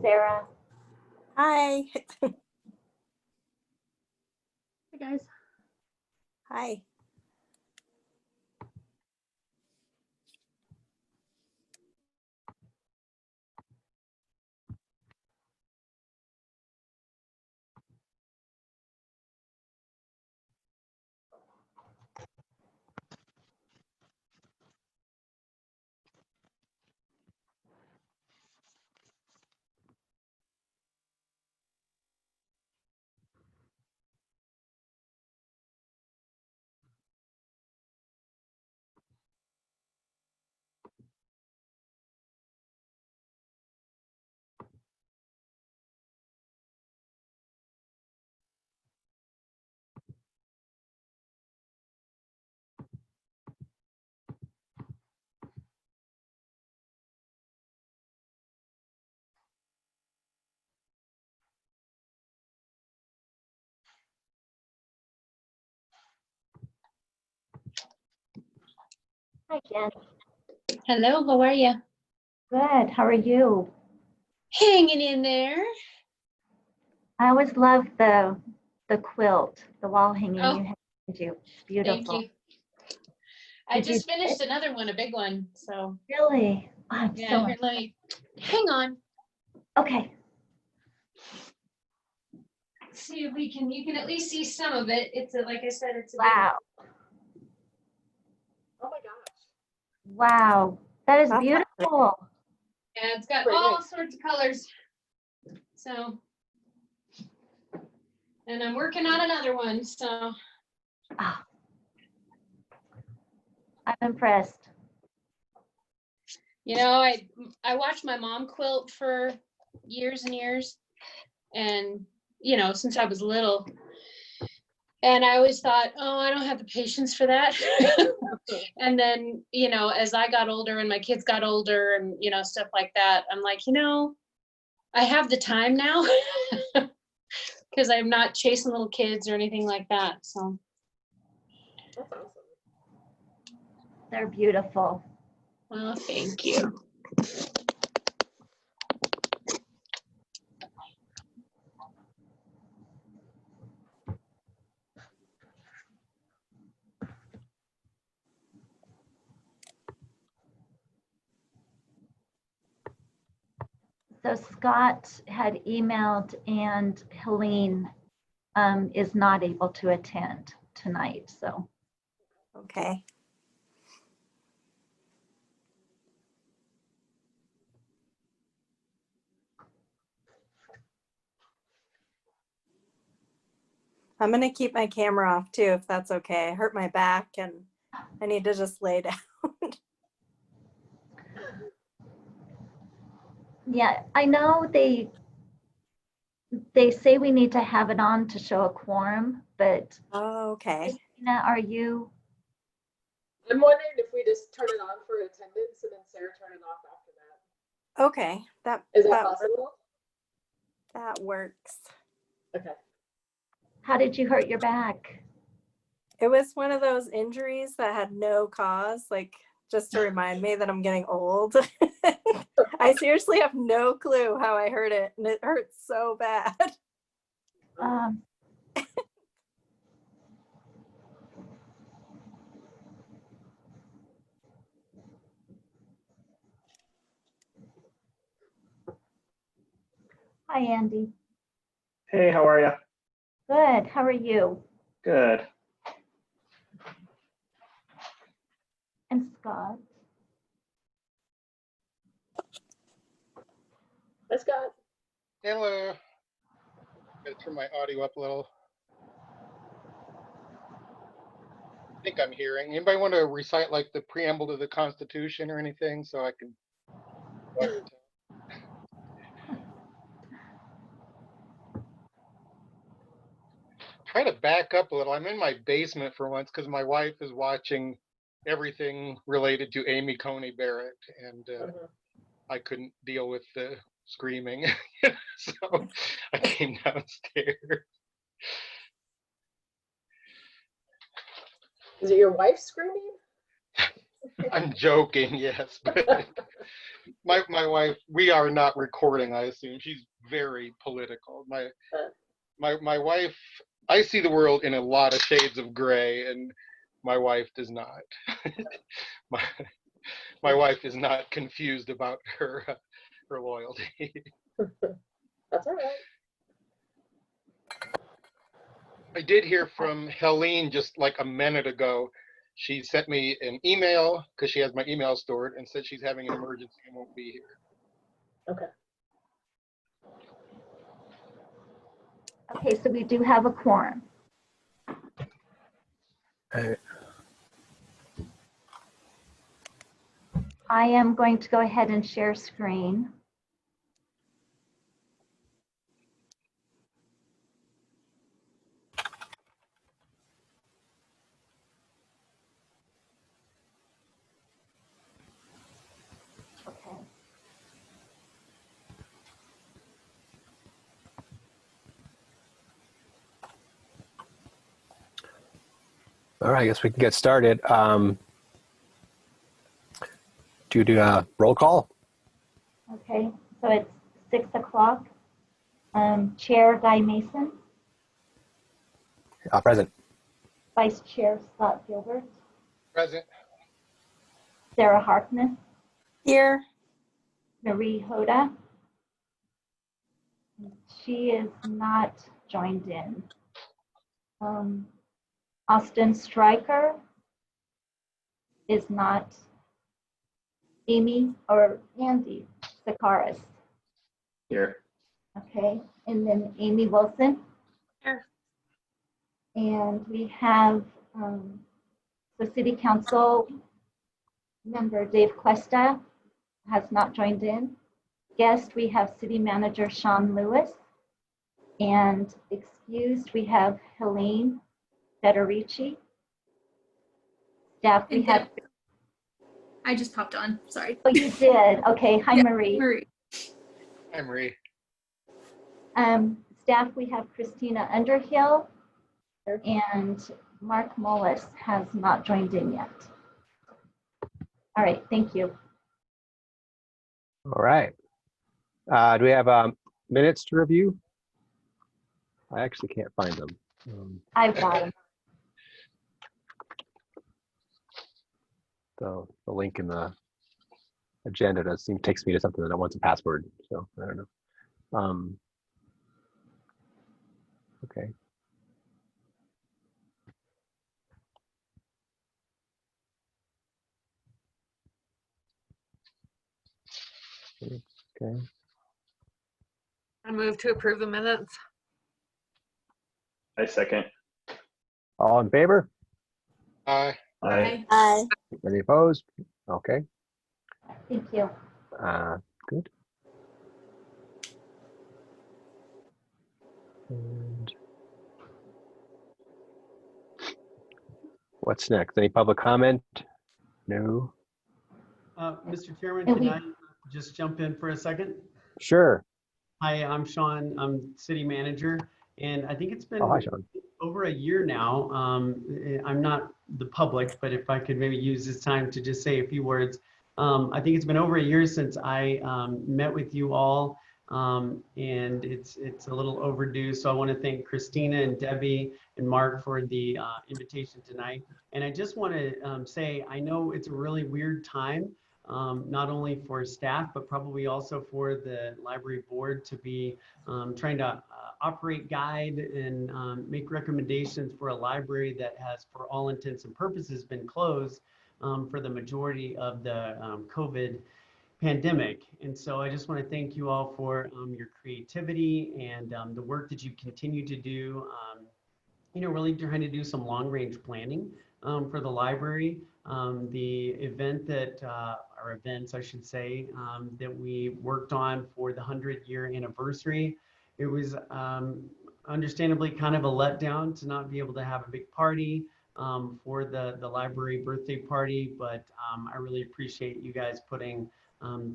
Sarah. Hi. Hey guys. Hi. Hi, Jen. Hello, how are you? Good. How are you? Hanging in there. I always love the quilt, the wall hanging Oh, you had. It's beautiful. thank you. I Did you just do it? finished another one, a big one. So Really? Oh, I'm yeah, so here, let me hang on. okay. See if we can, you can at least see some of it. It's a, like I said, it's a Wow. Oh my gosh. Wow. That is That's beautiful. yeah, it's got Pretty all nice. sorts of colors. So, and I'm working on another one. So Oh, I'm impressed. you know, I watched my mom quilt for years and years, and you know, since I was little. And I always thought, oh, I don't have the patience for that. And then, you know, as I got older and my kids got older and, you know, stuff like that, I'm like, you know, I have the time now because I'm not chasing little kids or anything like that. So, That's awesome. They're beautiful. well, thank you. So Scott had emailed and Helene is not able to attend tonight. So okay. I'm going to keep my camera off too, if that's okay. I hurt my back and I need to just lay down. yeah, I know they say we need to have it on to show a quorum, but Oh, okay. Christina, are you? I'm wondering if we just turn it on for attendance and then Sarah turn it off after that. Okay. Is that possible? That works. Okay. How did you hurt your back? It was one of those injuries that had no cause, like just to remind me that I'm getting old. I seriously have no clue how I hurt it, and it hurts so bad. Um, Hi, Andy. Hey, how are you? Good. How are you? Good. And Scott. Hi, Scott. Hello. Gotta turn my audio up a little. I think I'm hearing. Anybody want to recite like the preamble to the Constitution or anything so I can watch it? Try to back up a little. I'm in my basement for once because my wife is watching everything related to Amy Coney Barrett, and I couldn't deal with the screaming, so I came downstairs. Is it your wife screaming? I'm joking, yes, but my wife, we are not recording, I assume. She's very political. My wife, I see the world in a lot of shades of gray, and my wife does not. my wife is not confused about her loyalty. That's all right. I did hear from Helene just like a minute ago. She sent me an email because she has my email stored and said she's having an emergency and won't be here. Okay. Okay, so we do have a quorum. I am going to go ahead and share screen. Okay. All right, I guess we can get started. Do you do a roll call? Okay, so it's 6 o'clock. Chair Guy Mason, Present. Vice Chair Scott Gilbert, Present. Sarah Harkness, Here. Marie Hoda. She is not joined in. Austin Stryker is not. Amy or Andy Sakaris. Here. Okay, and then Amy Wilson. Here. And we have the City Council member Dave Cuesta has not joined in. Guest, we have City Manager Sean Lewis. And excused, we have Helene Federici. Staff, we have. I just popped on, sorry. Oh, you did? Okay, hi, Yeah, Marie. Marie. Hi, Marie. Staff, we have Christina Underhill and Mark Mullis has not joined in yet. All right, thank you. All right. Do we have minutes to review? I actually can't find them. I've got them. So the link in the agenda takes me to something that wants a password. So I don't know. Okay. Okay. I move to approve the minutes. I second. All in favor? Aye. Aye. Hi. Any opposed? Okay. Thank you. Good. And what's next? Any public comment? No. Mr. Chairman, And can I just jump in for a second? Sure. Hi, I'm Sean. I'm city manager, and I think it's been Oh, hi, Sean. over a year now. I'm not the public, but if I could maybe use this time to just say a few words. I think it's been over a year since I met with you all, and it's a little overdue. So I want to thank Christina and Debbie and Mark for the invitation tonight. And I just want to say, I know it's a really weird time, not only for staff, but probably also for the library board to be trying to operate, guide, and make recommendations for a library that has, for all intents and purposes, been closed for the majority of the COVID pandemic. And so I just want to thank you all for your creativity and the work that you continue to do, really trying to do some long range planning for the library. The event that, or events I should say, that we worked on for the 100-year anniversary, it was understandably kind of a letdown to not be able to have a big party for the library birthday party, but I really appreciate you guys putting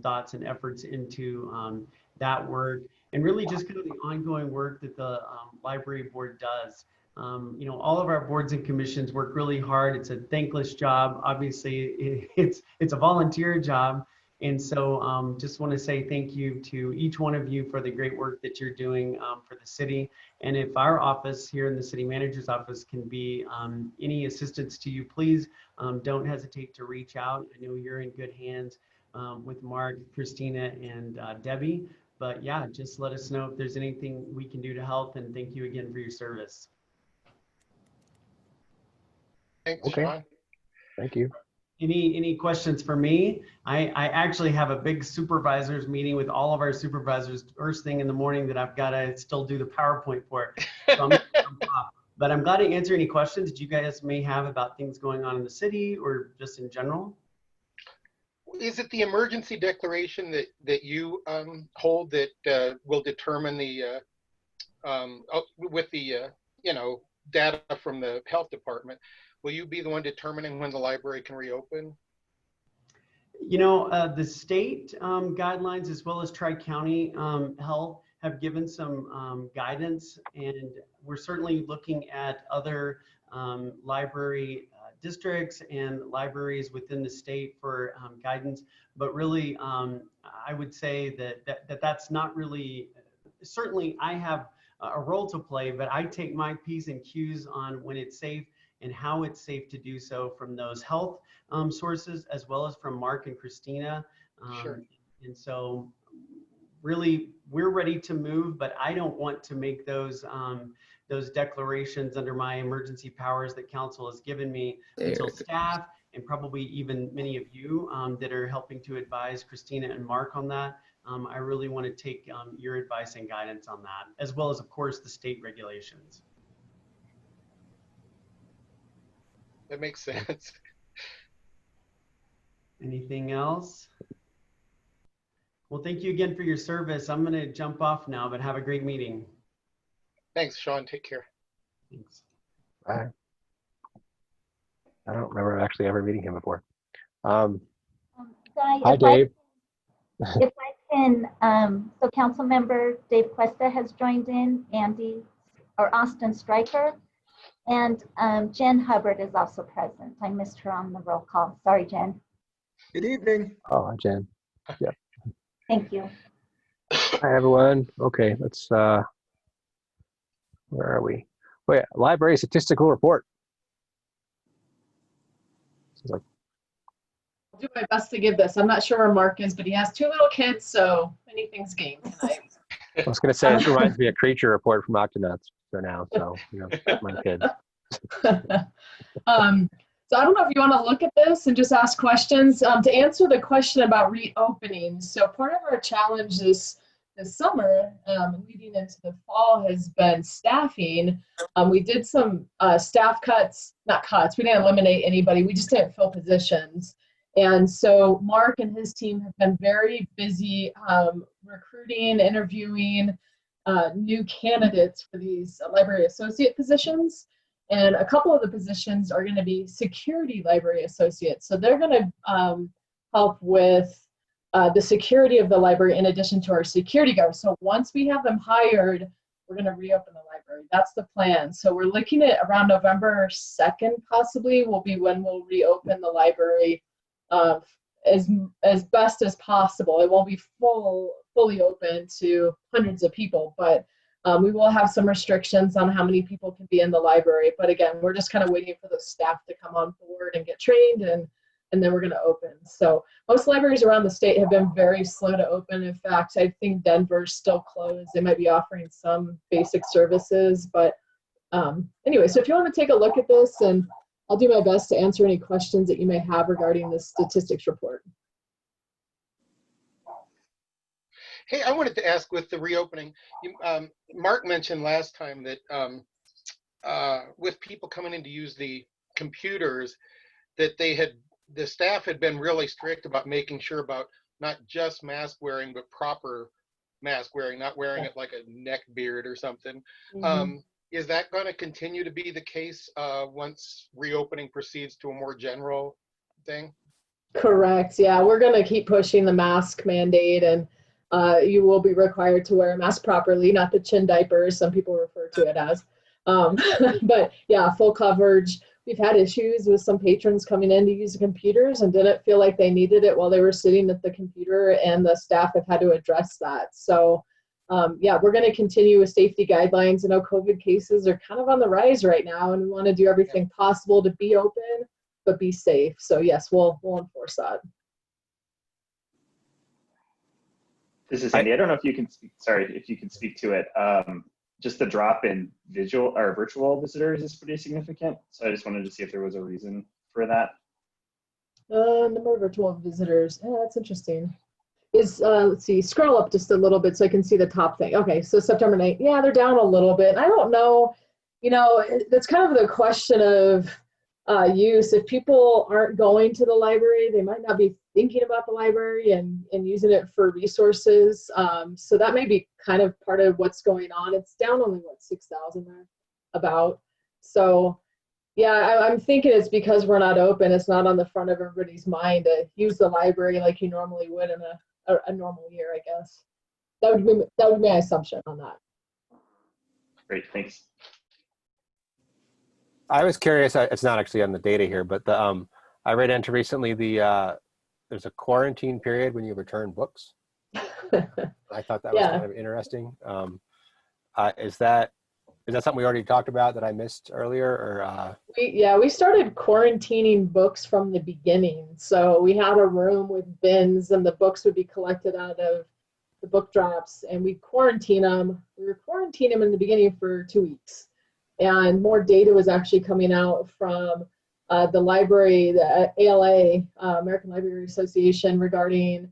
thoughts and efforts into that work, and really just kind of the ongoing work that the library board does. All of our boards and commissions work really hard. It's a thankless job. Obviously, it's a volunteer job, And so just want to say thank you to each one of you for the great work that you're doing for the city. And if our office here in the city manager's office can be any assistance to you, please don't hesitate to reach out. I know you're in good hands with Mark, Christina, and Debbie. But yeah, just let us know if there's anything we can do to help. And thank you again for your service. Thanks, Okay. Sean. Thank you. Any questions for me? I actually have a big supervisors meeting with all of our supervisors first thing in the morning that I've got to still do the PowerPoint for. So but I'm glad to answer any questions that you guys may have about things going on in the city or just in general. Is it the emergency declaration that you hold that will determine the with the data from the health department? Will you be the one determining when the library can reopen? The state guidelines as well as Tri-County Health have given some guidance, and we're certainly looking at other library districts and libraries within the state for guidance. But really, I would say that's not really, certainly I have a role to play, but I take my P's and Q's on when it's safe and how it's safe to do so from those health sources, as well as from Mark and Christina. Sure. And so really we're ready to move, but I don't want to make those declarations under my emergency powers that council has given me until staff and probably even many of you that are helping to advise Christina and Mark on that. I really want to take your advice and guidance on that, as well as, of course, the state regulations. That makes sense. Anything else? Well, thank you again for your service. I'm going to jump off now, but have a great meeting. Thanks, Sean. Take care. Thanks. Bye. I don't remember actually ever meeting him before. Guy, Hi, Dave. If I can, so council member Dave Cuesta has joined in, Austin Stryker, and Jen Hubbard is also present. I missed her on the roll call. Sorry, Jen. Good evening. Oh, hi, Jen. Yeah. Thank you. Hi, everyone. Okay, let's, where are we? Oh, yeah, library statistical report. I'll do my best to give this. I'm not sure where Mark is, but he has 2 little kids, so anything's game tonight. I was going to say, this reminds me of Creature Report from Octonauts for now, so, my kids. So I don't know if you want to look at this and just ask questions. To answer the question about reopening, so part of our challenge this summer, leading into the fall, has been staffing. We did some staff cuts, not cuts, we didn't eliminate anybody, we just didn't fill positions. And so Mark and his team have been very busy recruiting, interviewing new candidates for these library associate positions. And a couple of the positions are going to be security library associates. So they're going to help with the security of the library in addition to our security guards. So once we have them hired, we're going to reopen the library. That's the plan. So we're looking at around November 2nd, possibly, will be when we'll reopen the library as best as possible. It won't be fully open to hundreds of people, but we will have some restrictions on how many people can be in the library. But again, we're just kind of waiting for the staff to come on board and get trained, and then we're going to open. So most libraries around the state have been very slow to open. In fact, I think Denver's still closed. They might be offering some basic services. But anyway, so if you want to take a look at this, and I'll do my best to answer any questions that you may have regarding the statistics report. Hey, I wanted to ask with the reopening, Mark mentioned last time that with people coming in to use the computers, that the staff had been really strict about making sure about not just mask wearing, but proper mask wearing, not wearing it like a neck beard or something. Mm-hmm. Is that going to continue to be the case once reopening proceeds to a more general thing? Correct. Yeah, we're going to keep pushing the mask mandate, and you will be required to wear a mask properly, not the chin diapers some people refer to it as. But yeah, full coverage. we've had issues with some patrons coming in to use the computers and didn't feel like they needed it while they were sitting at the computer, and the staff have had to address that. So yeah, we're going to continue with safety guidelines. I know COVID cases are kind of on the rise right now, and we want to do everything possible to be open, but be safe. So yes, we'll enforce that. This is Andy. I don't know if you can speak, sorry, if you can speak to it. Just the drop in visual or virtual visitors is pretty significant. So I just wanted to see if there was a reason for that. Number of virtual visitors. Yeah, that's interesting. Is let's see, scroll up just a little bit so I can see the top thing. Okay, so September 9th. Yeah, they're down a little bit. I don't know. You know, that's kind of the question of use. If people aren't going to the library, they might not be thinking about the library and using it for resources. So that may be kind of part of what's going on. It's down only, what, 6,000 there, about. So yeah, I'm thinking it's because we're not open. It's not on the front of everybody's mind to use the library like you normally would in a normal year, I guess. That would be my assumption on that. Great, thanks. I was curious, it's not actually on the data here, but the I read into recently there's a quarantine period when you return books. I thought that was kind of interesting. Is that something we already talked about that I missed earlier, or? We started quarantining books from the beginning. So we had a room with bins, and the books would be collected out of the book drops, and we quarantine them. We were quarantining them in the beginning for 2 weeks. And more data was actually coming out from the library, the ALA, American Library Association, regarding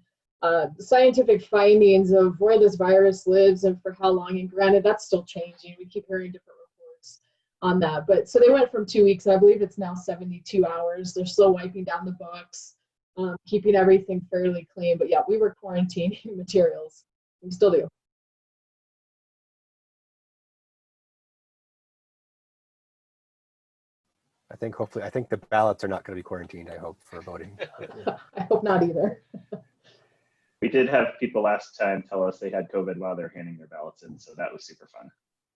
scientific findings of where this virus lives and for how long. And granted, that's still changing. We keep hearing different reports on that. But so they went from 2 weeks, and I believe it's now 72 hours. They're still wiping down the books, keeping everything fairly clean. But yeah, we were quarantining materials. We still do. I think the ballots are not going to be quarantined, I hope, for voting. I hope not either. We did have people last time tell us they had COVID while they're handing their ballots in, so that was super fun.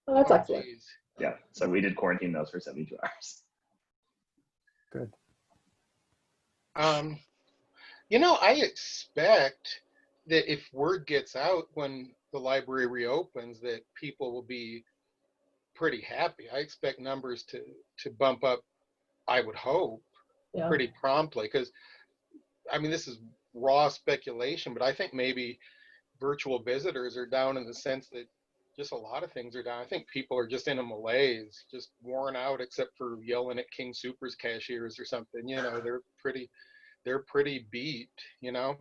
Oh, that's excellent. Geez. Yeah, so we did quarantine those for 72 hours. Good. You know, I expect that if word gets out when the library reopens, that people will be pretty happy. I expect numbers to bump up, I would hope, pretty promptly, because I mean, this is raw speculation, but I think maybe virtual visitors are down in the sense that just a lot of things are down. I think people are just in a malaise, just worn out, except for yelling at King Soopers cashiers or something. You know, they're pretty beat, you know.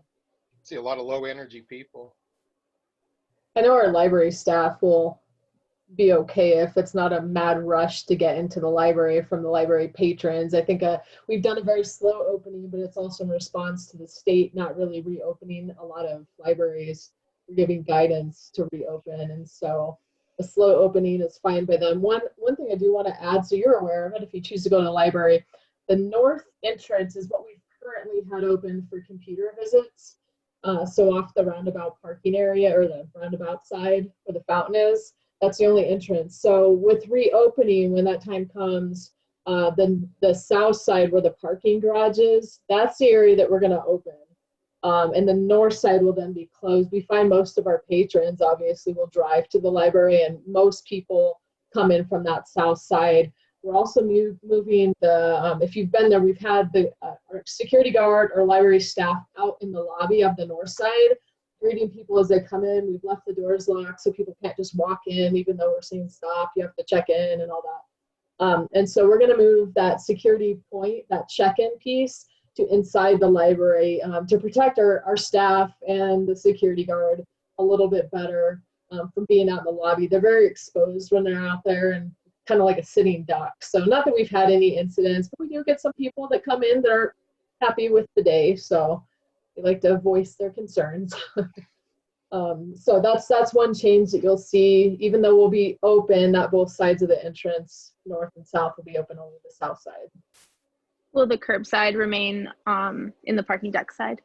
See a lot of low energy people. I know our library staff will be okay if it's not a mad rush to get into the library from the library patrons. I think we've done a very slow opening, but it's also in response to the state not really reopening. A lot of libraries are giving guidance to reopen, and so a slow opening is fine by them. One thing I do want to add, so you're aware of it if you choose to go to the library, the north entrance is what we've currently had open for computer visits. So off the roundabout parking area, or the roundabout side where the fountain is, that's the only entrance. So with reopening, when that time comes, then the south side where the parking garage is, that's the area that we're going to open. And the north side will then be closed. We find most of our patrons obviously will drive to the library, and most people come in from that south side. We're also moving the, if you've been there, we've had our security guard or library staff out in the lobby of the north side, greeting people as they come in. We've left the doors locked so people can't just walk in, even though we're saying stop, you have to check in and all that. And so we're gonna move that security point, that check-in piece, to inside the library to protect our staff and the security guard a little bit better from being out in the lobby. They're very exposed when they're out there and kind of like a sitting duck. So not that we've had any incidents, but we do get some people that come in that are happy with the day. So they like to voice their concerns. So that's one change that you'll see. Even though we'll be open at both sides of the entrance, north and south will be open, only the south side. Will the curbside remain in the parking deck side?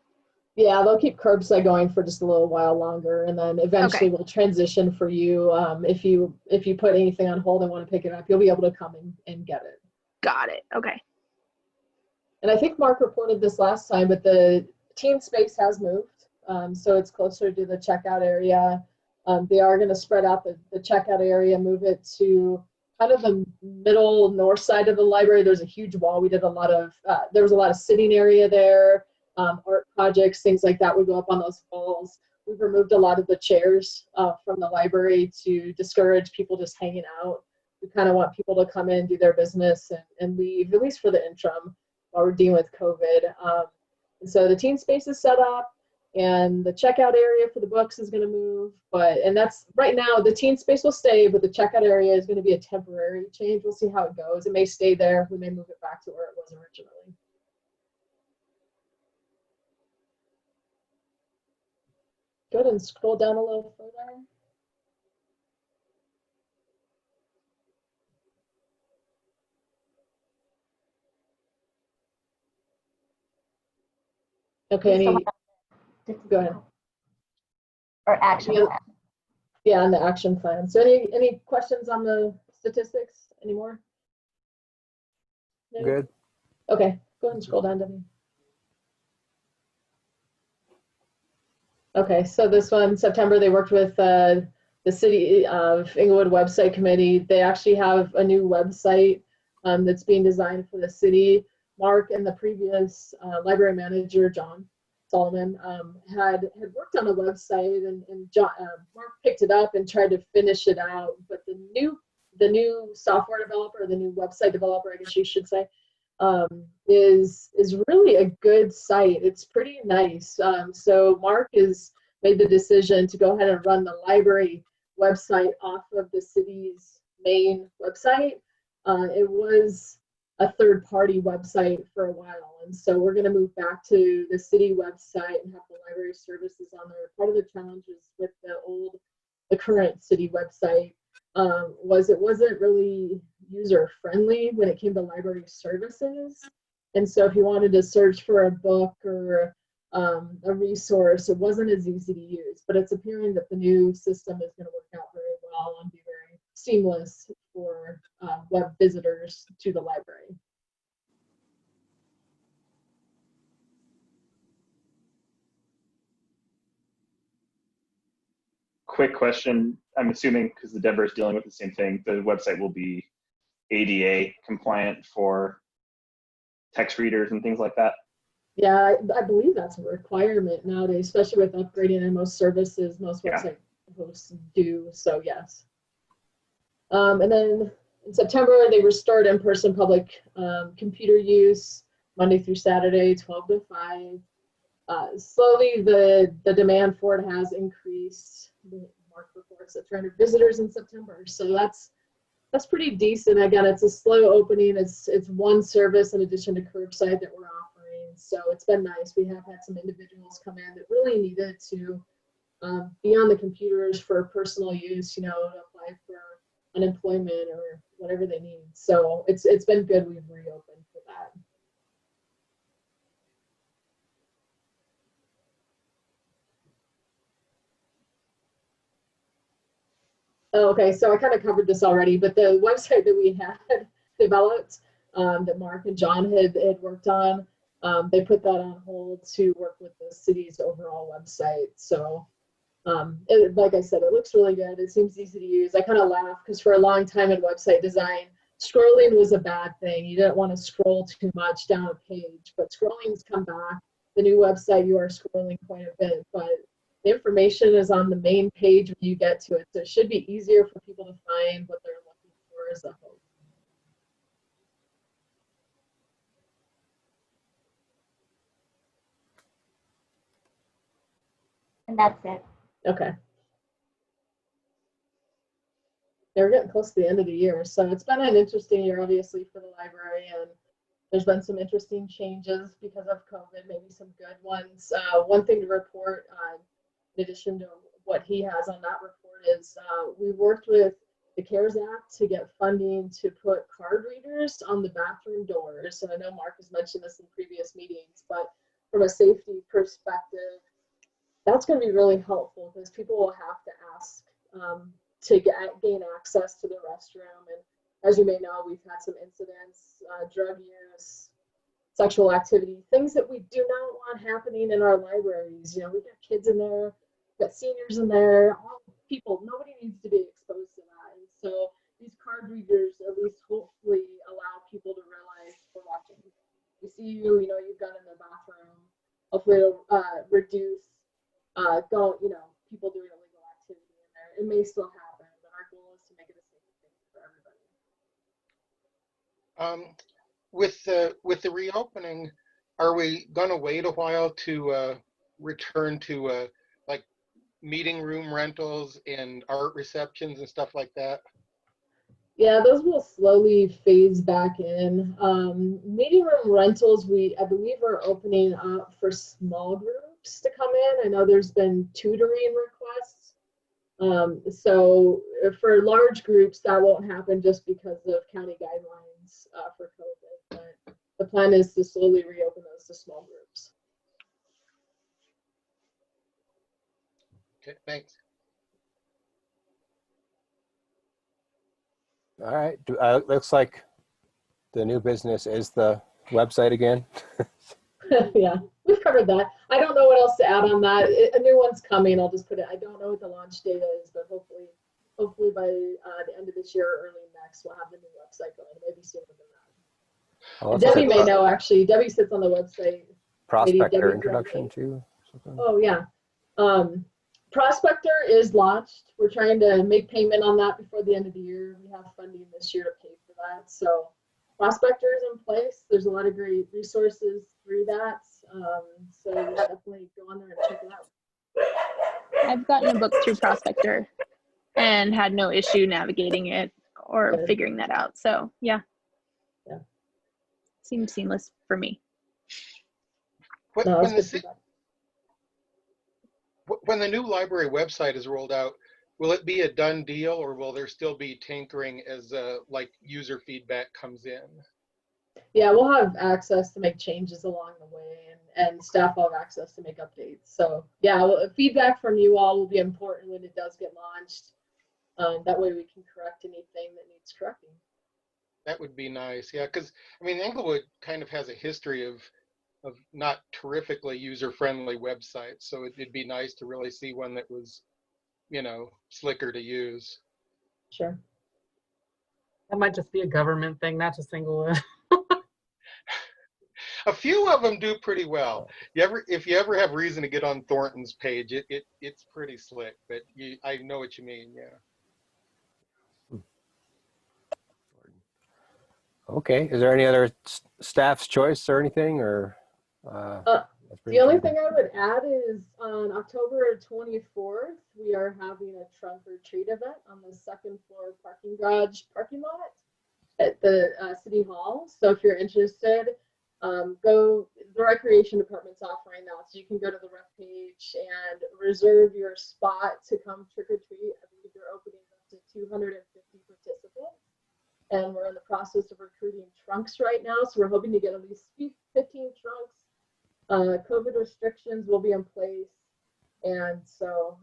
Yeah, they'll keep curbside going for just a little while longer, and then eventually we'll transition for you. If you put anything on hold and want to pick it up, you'll be able to come and get it. Got it. Okay. And I think Mark reported this last time, but the teen space has moved. So it's closer to the checkout area. They are going to spread out the checkout area, move it to kind of the middle north side of the library. There's a huge wall. We did a lot of, there was a lot of sitting area there. Art projects, things like that would go up on those walls. We've removed a lot of the chairs from the library to discourage people just hanging out. We kind of want people to come in, do their business, and leave, at least for the interim, while we're dealing with COVID. And so the teen space is set up, and the checkout area for the books is going to move. And that's right now, the teen space will stay, but the checkout area is going to be a temporary change. We'll see how it goes. It may stay there. We may move it back to where it was originally. Go ahead and scroll down a little further. Okay, go ahead. Or action plan. Yeah, on the action plan. So any questions on the statistics anymore? No? Good. Okay, go ahead and scroll down, Debbie. Okay, so this one, September, they worked with the City of Inglewood website committee. They actually have a new website that's being designed for the city. Mark and the previous library manager, John Solomon, had worked on a website, and Mark picked it up and tried to finish it out. But the new software developer, the new website developer, I guess you should say, is really a good site. It's pretty nice. So Mark has made the decision to go ahead and run the library website off of the city's main website. It was a third-party website for a while, and so we're going to move back to the city website and have the library services on there. Part of the challenges with the current city website was it wasn't really user-friendly when it came to library services. And so if you wanted to search for a book or a resource, it wasn't as easy to use. But it's appearing that the new system is going to work out very well and be very seamless for web visitors to the library. Quick question. I'm assuming, because the Denver is dealing with the same thing, the website will be ADA compliant for text readers and things like that? Yeah, I believe that's a requirement nowadays, especially with upgrading, and most services, most website hosts do, so yes. And then in September, they restored in-person public computer use Monday through Saturday, 12 to 5. Slowly, the demand for it has increased. Mark reports at 300 visitors in September, so that's pretty decent. Again, it's a slow opening. It's one service in addition to curbside that we're offering, so it's been nice. We have had some individuals come in that really needed to be on the computers for personal use, to apply for unemployment or whatever they need. So it's been good. We've reopened for that. Oh, okay, so I kind of covered this already, but the website that we had developed, that Mark and John had worked on, they put that on hold to work with the city's overall website. So like I said, it looks really good. It seems easy to use. I kind of laugh because for a long time in website design, scrolling was a bad thing. You didn't want to scroll too much down a page, but scrolling's come back. The new website, you are scrolling quite a bit, but the information is on the main page when you get to it. So it should be easier for people to find what they're looking for as a whole. And that's it. Okay. Yeah, we're getting close to the end of the year. So it's been an interesting year, obviously, for the library. And there's been some interesting changes because of COVID, maybe some good ones. One thing to report, in addition to what he has on that report, is we worked with the CARES Act to get funding to put card readers on the bathroom doors. And I know Mark has mentioned this in previous meetings, but from a safety perspective, that's going to be really helpful because people will have to ask to gain access to the restroom. And as you may know, we've had some incidents, drug use, sexual activity, things that we do not want happening in our libraries. You know, we've got kids in there, we've got seniors in there, all people, nobody needs to be exposed to that. And so these card readers at least hopefully allow people to realize we're watching. We see you, you know, you've gone in the bathroom. Hopefully it'll reduce people doing illegal activity in there. It may still happen, but our goal is to make it a safe thing for everybody. With the reopening, are we going to wait a while to return to like meeting room rentals and art receptions and stuff like that? Yeah, those will slowly phase back in. Meeting room rentals, I believe, are opening up for small groups to come in. I know there's been tutoring requests. So for large groups, that won't happen just because of county guidelines for COVID. But the plan is to slowly reopen those to small groups. Okay, thanks. All right. Looks like the new business is the website again. Yeah, we've covered that. I don't know what else to add on that. A new one's coming. I'll just put it. I don't know what the launch date is, but hopefully by the end of this year or early next, we'll have the new website going. Maybe sooner than that. Debbie may know, actually. Debbie sits on the website. Prospector Introduction too. Oh yeah. Prospector is launched. We're trying to make payment on that before the end of the year. We have funding this year to pay for that. So Prospector is in place. There's a lot of great resources through that. So definitely go on there and check it out. I've gotten a book through Prospector and had no issue navigating it or figuring that out. So yeah. Seemed seamless for me. When the new library website is rolled out, will it be a done deal, or will there still be tinkering as like user feedback comes in? Yeah, we'll have access to make changes along the way, and staff will have access to make updates. So yeah, feedback from you all will be important when it does get launched. That way we can correct anything that needs correcting. That would be nice, yeah, because I mean, Englewood kind of has a history of not terrifically user-friendly websites, so it'd be nice to really see one that was, you know, slicker to use. Sure. That might just be a government thing, not just Englewood. A few of them do pretty well. If you ever have reason to get on Thornton's page, it's pretty slick, but I know what you mean, yeah. Okay, is there any other staff's choice or anything, or? The only thing I would add is on October 24th, we are having a trunk or treat event on the second floor parking garage parking lot at the City Hall. So if you're interested, the Recreation Department's offering that. So you can go to the rec page and reserve your spot to come trick or treat. I believe they're opening up to 250 participants. And we're in the process of recruiting trunks right now. So we're hoping to get at least 15 trunks. COVID restrictions will be in place. And so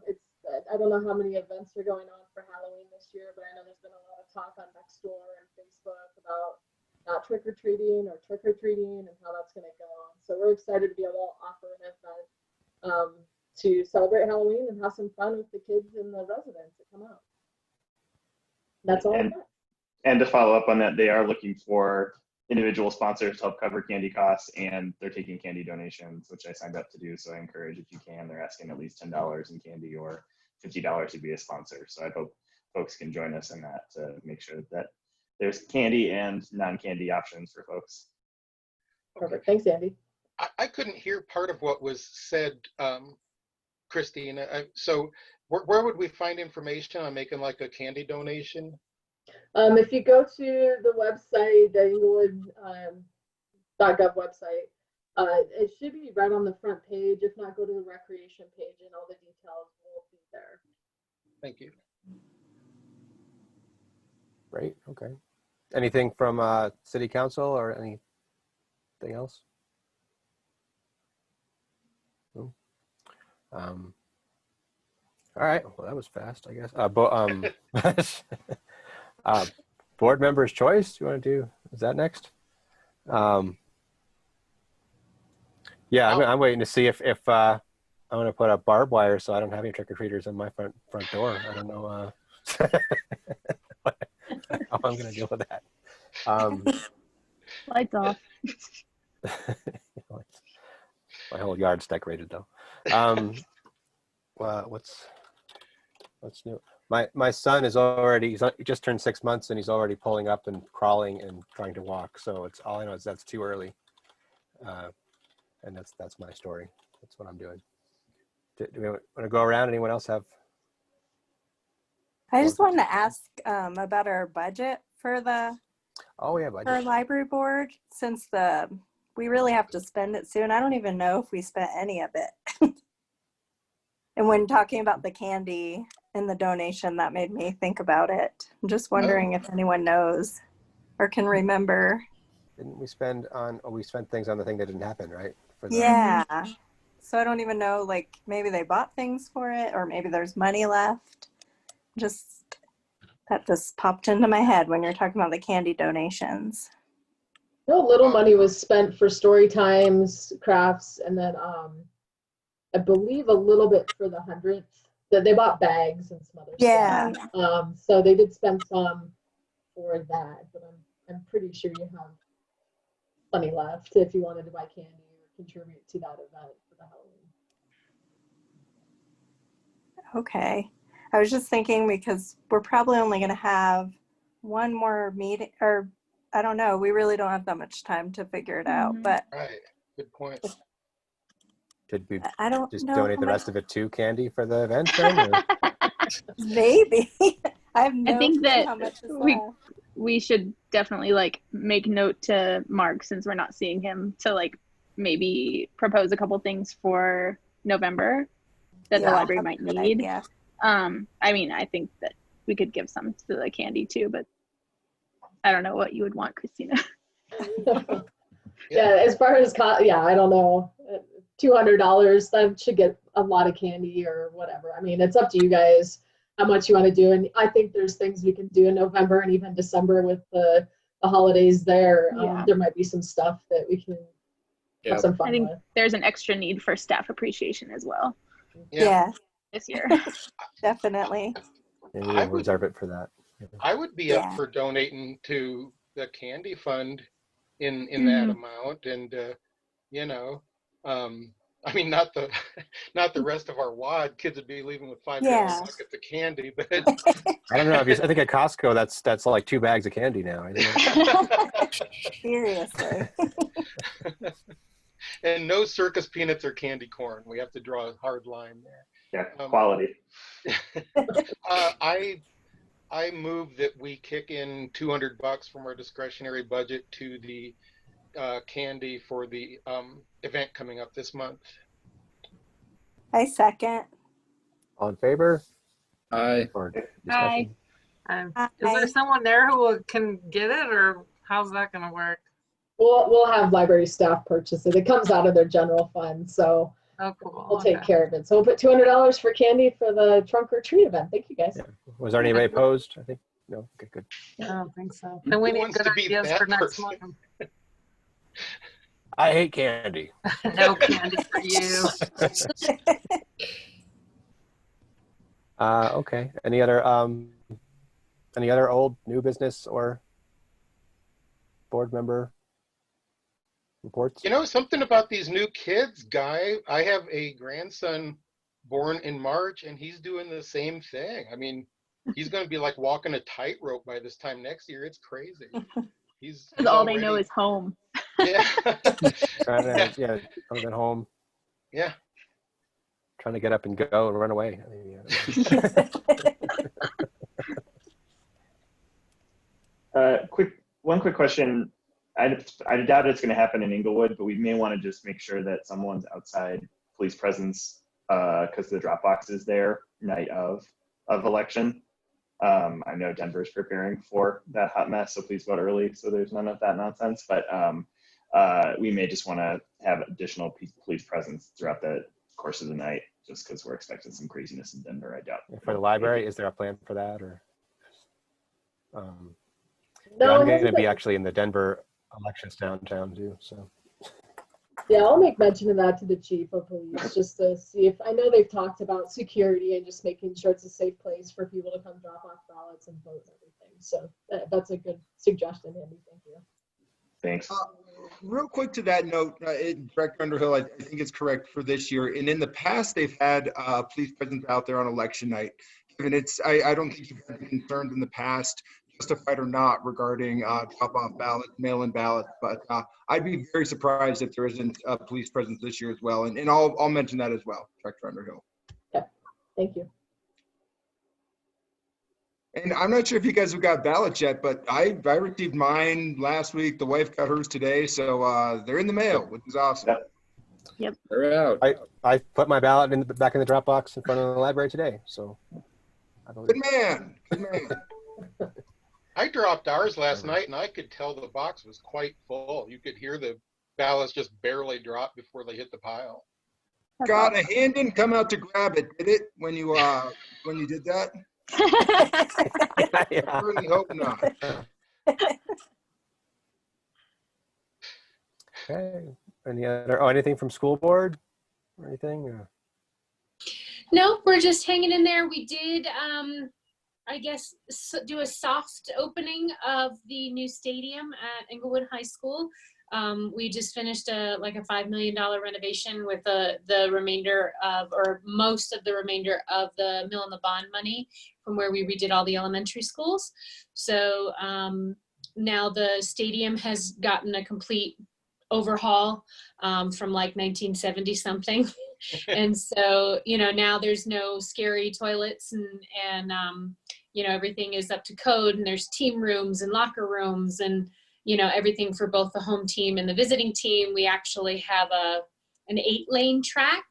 I don't know how many events are going on for Halloween this year, but I know there's been a lot of talk on Nextdoor and Facebook about not trick-or-treating or trick-or-treating and how that's going to go. So we're excited to be able to offer an event to celebrate Halloween and have some fun with the kids and the residents that come out. That's all I've got. And to follow up on that, they are looking for individual sponsors to help cover candy costs, and they're taking candy donations, which I signed up to do. So I encourage, if you can, they're asking at least $10 in candy or $50 to be a sponsor. So I hope folks can join us in that to make sure that there's candy and non-candy options for folks. Perfect. Thanks, Andy. I couldn't hear part of what was said, Christine. So where would we find information on making like a candy donation? If you go to the website, the Englewood.gov website, it should be right on the front page. If not, go to the recreation page and all the details will be there. Thank you. Great, okay. Anything from City Council or anything else? No? All right, well, that was fast, I guess. board member's choice. You want to do? Is that next? Yeah, I'm waiting to see if I'm going to put up barbed wire so I don't have any trick or treaters on my front door. I don't know how I'm going to deal with that. Lights off. My whole yard's decorated though. Well, what's new? My son is already, he just turned 6 months and he's already pulling up and crawling and trying to walk. So it's all I know is that's too early. And that's my story. That's what I'm doing. Do we want to go around? Anyone else have? I just wanted to ask about our budget for the budget. for library board, since we really have to spend it soon. I don't even know if we spent any of it. And when talking about the candy and the donation, that made me think about it. I'm just wondering if anyone knows or can remember. Didn't we spend on? Oh, we spent things on the thing that didn't happen, right? Yeah. So I don't even know, like maybe they bought things for it or maybe there's money left. That just popped into my head when you're talking about the candy donations. No, little money was spent for story times, crafts, and then I believe a little bit for the 100th. That they bought bags and some other stuff. So they did spend some for that, but I'm pretty sure you have plenty left if you wanted to buy candy or contribute to that event for the Halloween. Okay. I was just thinking because we're probably only going to have one more meeting, or I don't know. We really don't have that much time to figure it out. But Right. Good point. Did we I don't just know donate the rest of it to candy for the event then? Or? Maybe. I have no I think clue that how much is left. we should definitely like make note to Mark, since we're not seeing him, to like maybe propose a couple things for November that the library might need. I mean, I think that we could give some to the candy too, but I don't know what you would want, Christina. Yeah, as far as I don't know, $200 that should get a lot of candy or whatever. I mean, it's up to you guys how much you want to do, and I think there's things we can do in November and even December with the holidays there. There might be some stuff that we can have some fun I think with. there's an extra need for staff appreciation as well. Yeah. This year. Definitely. Yeah, we'll reserve it for that. I would be up for donating to the candy fund in that amount, and I mean, not the rest of our wad. Kids would be leaving with 5 gallon buckets of candy, but I don't know. I think at Costco that's like 2 bags of candy now. Seriously. And no circus peanuts or candy corn. We have to draw a hard line there. Yeah, quality. I move that we kick in $200 from our discretionary budget to the candy for the event coming up this month. I second. All in favor? Aye. Or Aye. Is there someone there who can get it, or how's that going to work? We'll have library staff purchase it. It comes out of their general fund, so we'll take care of it. So we'll put $200 for candy for the trunk or treat event. Thank you, guys. Yeah. Was there anybody opposed? I think no. Okay, good. I don't think so. And we need good ideas for next month. I hate candy. No candy for you. Okay. Any other old new business or board member reports? Something about these new kids, Guy. I have a grandson born in March, and he's doing the same thing. I mean, he's going to be like walking a tightrope by this time next year. It's crazy. He's all they know is home. Yeah. Trying to get home. Yeah. Trying to get up and go and run away. One quick question. I doubt it's going to happen in Inglewood, but we may want to just make sure that someone's outside police presence because the drop box is there night of election. I know Denver's preparing for that hot mess, so please vote early so there's none of that nonsense. But we may just want to have additional police presence throughout the course of the night just because we're expecting some craziness in Denver. I doubt. For the library, is there a plan for that? Or No, I'm it going hasn't to be been- actually in the Denver elections downtown too. So Yeah, I'll make mention of that to the chief of police just to see if, I know they've talked about security and just making sure it's a safe place for people to come drop off ballots and vote and everything. So that's a good suggestion, Andy. Thank you. Thanks. Real quick to that note, Director Underhill, I think it's correct for this year. And in the past, they've had police presence out there on election night. And I don't think you've had concerns in the past, justified or not, regarding drop-off ballots, mail-in ballots. But I'd be very surprised if there isn't a police presence this year as well. And I'll mention that as well, Director Underhill. Okay, thank you. And I'm not sure if you guys have got ballots yet, but I received mine last week. The wife got hers today, so they're in the mail, which is awesome. Yep. They're out. I put my ballot back in the drop box in front of the library today. So Good man. Good man. I dropped ours last night and I could tell the box was quite full. You could hear the ballots just barely drop before they hit the pile. Got a hand didn't come out to grab it, did it? When you did that? yeah. I really hope not. Okay. Anything from school board or anything? No, we're just hanging in there. We did, I guess, do a soft opening of the new stadium at Englewood High School. We just finished like a $5 million renovation with the remainder of, or most of the remainder of the mill and the bond money from where we redid all the elementary schools. So now the stadium has gotten a complete overhaul from like 1970 something. And so, now there's no scary toilets and everything is up to code, and there's team rooms and locker rooms and, everything for both the home team and the visiting team. We actually have an 8-lane track.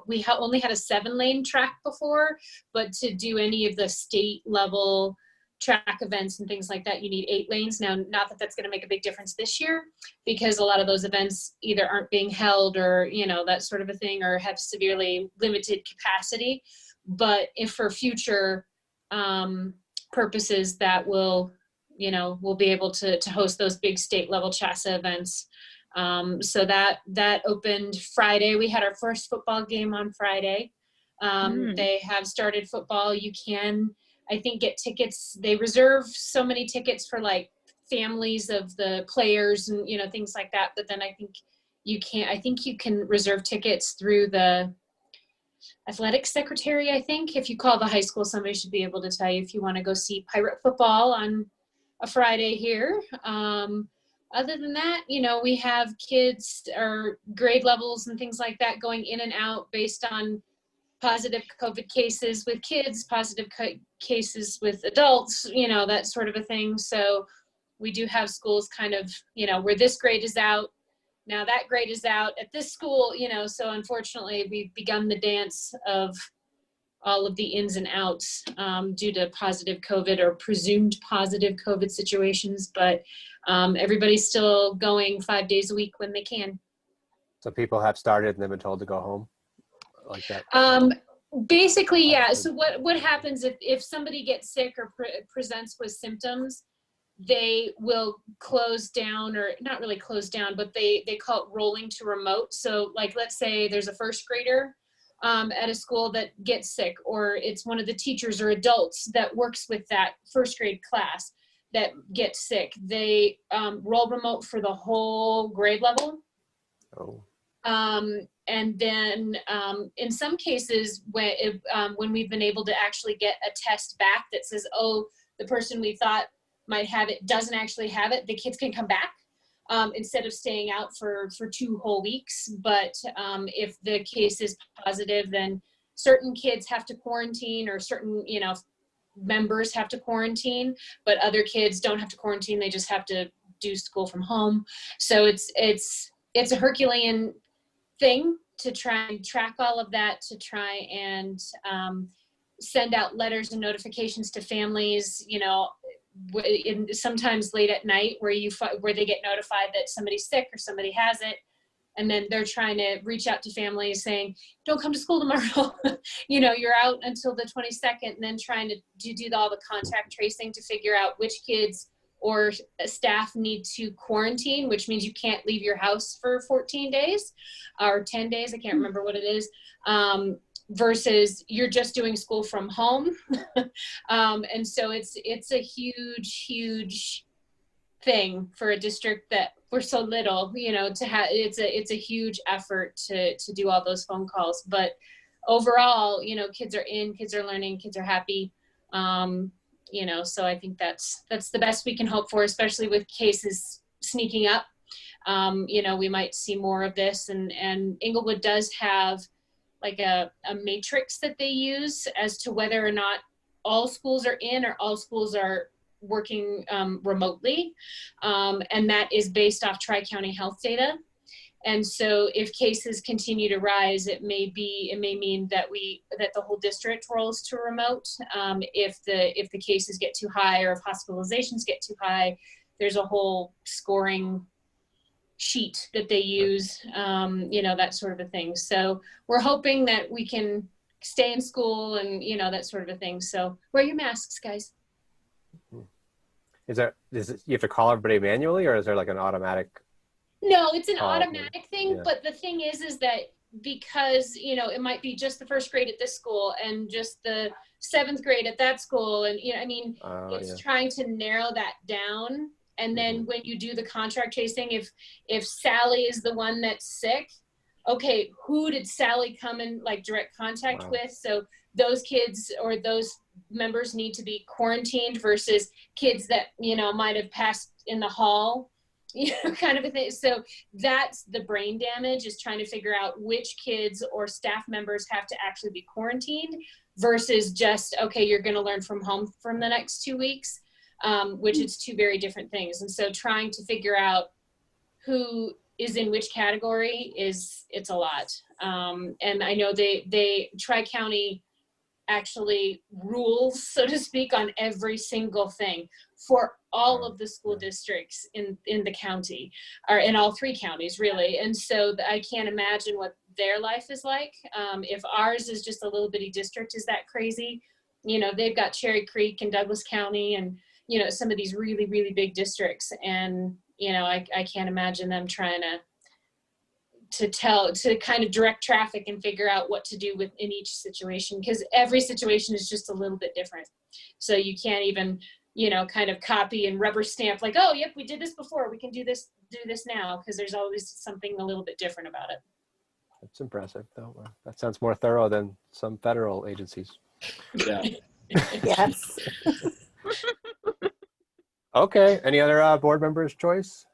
We only had a 7-lane track before, but to do any of the state level track events and things like that, you need 8 lanes. Now, not that that's going to make a big difference this year, because a lot of those events either aren't being held or, that sort of a thing, or have severely limited capacity. But if for future purposes, that will, we'll be able to host those big state level CHASA events. So that opened Friday. We had our first football game on Friday. They have started football. You can, I think, get tickets. They reserve so many tickets for like families of the players and, things like that. But then I think you can reserve tickets through the athletic secretary. I think if you call the high school, somebody should be able to tell you if you want to go see Pirate football on a Friday here. Other than that, we have kids or grade levels and things like that going in and out based on positive COVID cases with kids, positive cases with adults, that sort of a thing. So we do have schools kind of, where this grade is out, now that grade is out at this school, so unfortunately we've begun the dance of all of the ins and outs due to positive COVID or presumed positive COVID situations, but everybody's still going 5 days a week when they can. So people have started and they've been told to go home like that? Basically, yeah. So what happens if somebody gets sick or presents with symptoms, they will close down, or not really close down, but they call it rolling to remote. So like, let's say there's a first grader at a school that gets sick, or it's one of the teachers or adults that works with that first grade class that gets sick. They roll remote for the whole grade level. Oh. And then in some cases, when we've been able to actually get a test back that says, oh, the person we thought might have it doesn't actually have it, the kids can come back instead of staying out for 2 whole weeks. But if the case is positive, then certain kids have to quarantine, or certain, members have to quarantine, but other kids don't have to quarantine. They just have to do school from home. So it's a Herculean thing to try and track all of that, to try and send out letters and notifications to families, sometimes late at night where they get notified that somebody's sick or somebody has it. And then they're trying to reach out to families saying, don't come to school tomorrow. You're out until the 22nd, and then trying to do all the contact tracing to figure out which kids or staff need to quarantine, which means you can't leave your house for 14 days or 10 days. I can't remember what it is. Versus you're just doing school from home. And so it's a huge thing for a district that we're so little, to have, it's a huge effort to do all those phone calls. But overall, kids are in, kids are learning, kids are happy. So I think that's the best we can hope for, especially with cases sneaking up. We might see more of this, and Inglewood does have like a matrix that they use as to whether or not all schools are in or all schools are working remotely. And that is based off Tri-County health data. And so if cases continue to rise, it may mean that the whole district rolls to remote. If the cases get too high, or if hospitalizations get too high, there's a whole scoring sheet that they use, that sort of a thing. So we're hoping that we can stay in school and, that sort of a thing. So wear your masks, guys. You have to call everybody manually, or is there like an automatic? No, it's an automatic thing. Yeah. But the thing is that because, it might be just the first grade at this school and just the 7th grade at that school. And, it's trying to narrow that down. And then when you do the contract tracing, if Sally is the one that's sick, okay, who did Sally come in like direct contact with? So those kids or those members need to be quarantined versus kids that, might have passed in the hall, kind of a thing. So that's the brain damage, is trying to figure out which kids or staff members have to actually be quarantined versus just, okay, you're going to learn from home from the next 2 weeks. Which is two very different things. And so trying to figure out who is in which category it's a lot. And I know they Tri-County actually rules, so to speak, on every single thing for all of the school districts in the county, or in all 3 counties really. And so I can't imagine what their life is like. If ours is just a little bitty district is that crazy, they've got Cherry Creek and Douglas County and some of these really, really big districts. And, I can't imagine them trying to kind of direct traffic and figure out what to do in each situation, because every situation is just a little bit different. So you can't even, kind of copy and rubber stamp like, oh, yep, we did this before, we can do this now, because there's always something a little bit different about it. That's impressive, though. That sounds more thorough than some federal agencies. Yeah. Yes. Okay. Any other board members' choice?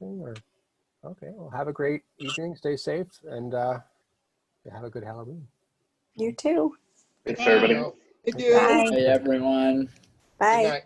Okay. Well, have a great evening. Stay safe, and have a good Halloween. You too. Thanks, everybody. Thank you. Bye. Hey, everyone. Bye. Good night.